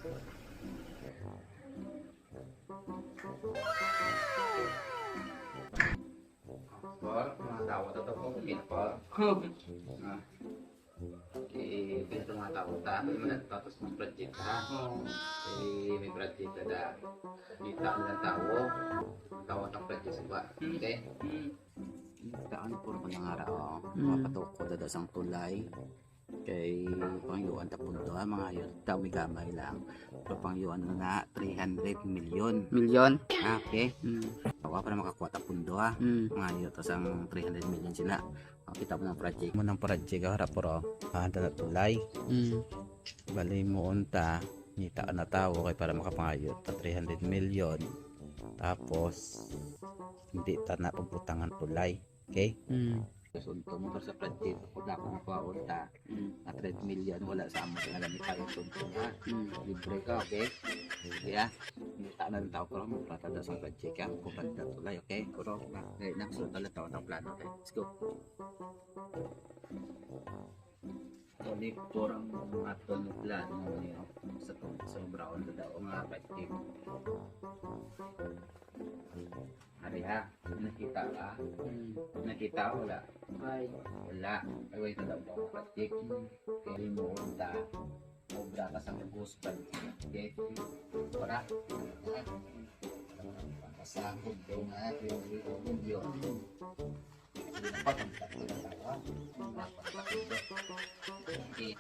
Por, mga tao to po, pinapor. Pinito mga tao ta, tapos may project ha. May project na kita ng tao ng project sa ba. Okay? Taan po ko ng araw, mapatok ko daw sang tulay. Kay pangyuan tapundo ha, mga yun, gamay lang. So pangyuan na 300 million. Okay. Awa pa na makakuha tapundo ha. Mga yun, tapos ang 300 million sila. Kita mo ng project. Mo ng project harap po handa na tulay. Bali mo unta, nita na tao kay para makapangayot ta 300 million. Tapos hindi ta na pagbutangan tulay. Okay? Sunto mo sa project ako na kung mapaunta na 3 million wala sa amo sa alam tayo sunto ha. Libre ka, okay? Kaya nita na ng tao pero magplata sa project ha. Kung banda tulay, okay? Pero nagsunod na tao ng plano, okay? Let's go. Ulit po ang atol ng plano niyo sa sobra on daw nga project. Hari ha, nakita ka? Nakita ko wala? Ay, wala. Ay, wait na daw po project. Kaya mo unta. Obra ka sa maguspan. Okay? Para? Pasahod daw nga. Yung yun. Okay.